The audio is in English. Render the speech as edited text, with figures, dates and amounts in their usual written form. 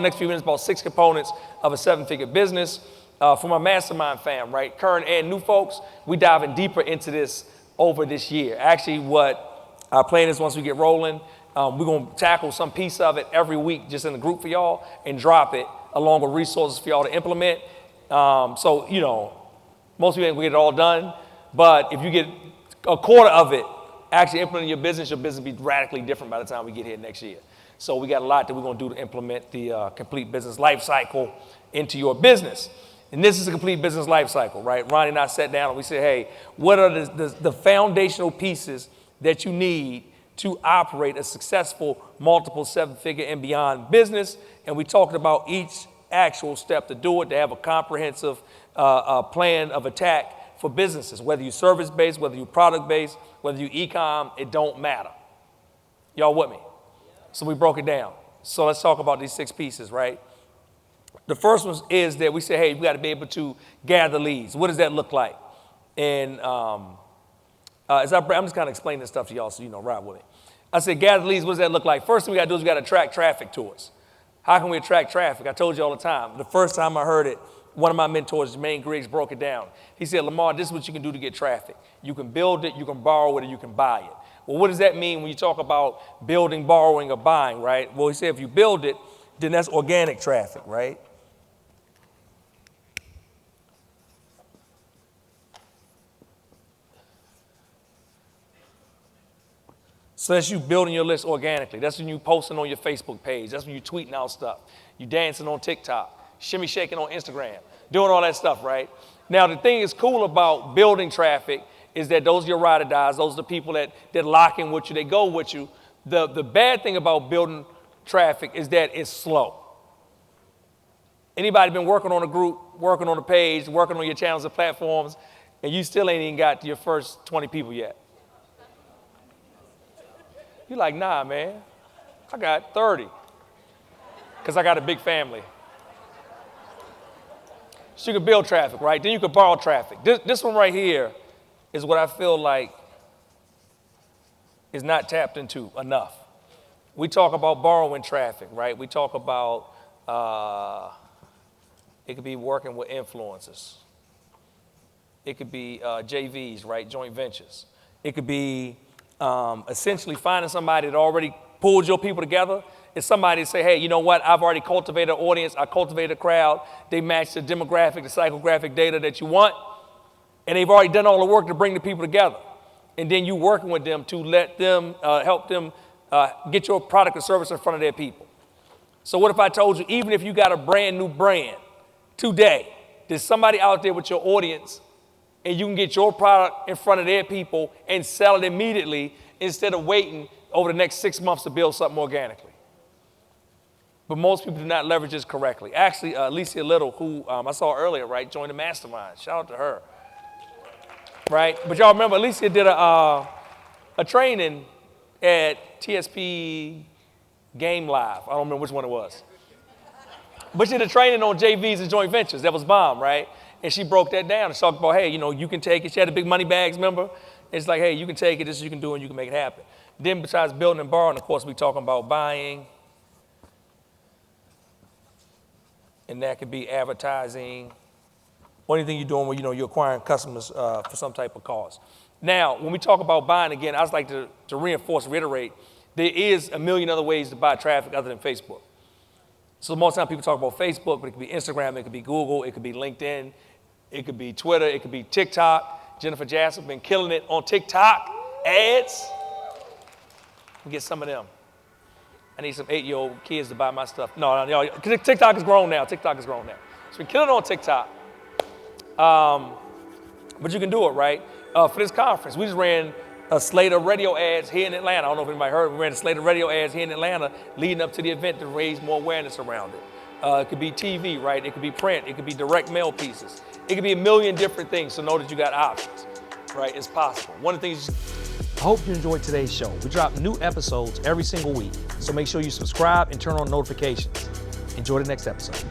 next few minutes about 6 components of a 7-figure business. For my mastermind fam, right? Current and new folks, we diving deeper into this over this year. Actually, what our plan is once we get rolling, we're going to tackle some piece of it every week just in the group for y'all and drop it along with resources for y'all to implement. So, you know, most people ain't going to get it all done, but if you get a quarter of it actually implementing your business will be radically different by the time we get here next year. So we got a lot that we're going to do to implement the complete business life cycle into your business. And this is a complete business life cycle, right? Ronnie and I sat down and we said, hey, what are the foundational pieces that you need to operate a successful multiple 7-figure and beyond business? And we talked about each actual step to do it, to have a comprehensive plan of attack for businesses, whether you're service-based, whether you're product-based, whether you're e-com, it don't matter. Y'all with me? So we broke it down. So let's talk about these 6 pieces, right? The first one is that we say, hey, we got to be able to gather leads. What does that look like? And I'm just kind of explaining this stuff to y'all so you know, ride with me. I said, gather leads, what does that look like? First thing we got to do is we got to attract traffic to us. How can we attract traffic? I told you all the time. The first time I heard it, one of my mentors, Jermaine Griggs, broke it down. He said, Lamar, this is what you can do to get traffic. You can build it, you can borrow it, or you can buy it. Well, what does that mean when you talk about building, borrowing, or buying, right? Well, he said if you build it, then that's organic traffic, right? So that's you building your list organically. That's when you posting on your Facebook page. That's when you tweeting out stuff. You dancing on TikTok, shimmy shaking on Instagram, doing all that stuff, right? Now, the thing is cool about building traffic is that those are your ride or dies. Those are the people that lock in with you. They go with you. The bad thing about building traffic is that it's slow. Anybody been working on a group, working on a page, working on your channels and platforms, and you still ain't even got to your first 20 people yet? You're like, nah, man, I got 30 because I got a big family. So you can build traffic, right? Then you can borrow traffic. This one right here is what I feel like is not tapped into enough. We talk about borrowing traffic, right? We talk about it could be working with influencers. It could be JVs, right? Joint ventures. It could be essentially finding somebody that already pulled your people together. It's somebody that say, hey, you know what? I've already cultivated an audience. I cultivated a crowd. They match the demographic, the psychographic data that you want. And they've already done all the work to bring the people together. And then you working with them to let them, help them get your product or service in front of their people. So what if I told you, even if you got a brand new brand today, there's somebody out there with your audience and you can get your product in front of their people and sell it immediately instead of waiting over the next 6 months to build something organically. But most people do not leverage this correctly. Actually, Alicia Little, who I saw earlier, right, joined the mastermind. Shout out to her. Right? But y'all remember, Alicia did a training at TSP Game Live. I don't remember which one it was. But she did a training on JVs and joint ventures. That was bomb, right? And she broke that down and talked about, hey, you know, you can take it. She had the big money bags, remember? It's like, hey, you can take it. This is what you can do, and you can make it happen. Then besides building and borrowing, of course, we talking about buying. And that could be advertising. Or anything you're doing where, you know, you're acquiring customers for some type of cause. Now, when we talk about buying, again, I just like to reiterate, there is a million other ways to buy traffic other than Facebook. So most of the time people talk about Facebook, but it could be Instagram, it could be Google, it could be LinkedIn, it could be Twitter, it could be TikTok. Jennifer Jasper been killing it on TikTok ads. Get some of them. I need some 8-year-old kids to buy my stuff. No, TikTok is grown now. TikTok is grown now. So we kill it on TikTok. But you can do it, right? For this conference, we just ran a slate of radio ads here in Atlanta. I don't know if anybody heard. We ran a slate of radio ads here in Atlanta leading up to the event to raise more awareness around it. It could be TV, right? It could be print. It could be direct mail pieces. It could be a million different things. So know that you got options, right? It's possible. One of the things. I hope you enjoyed today's show. We drop new episodes every single week. So make sure you subscribe and turn on notifications. Enjoy the next episode.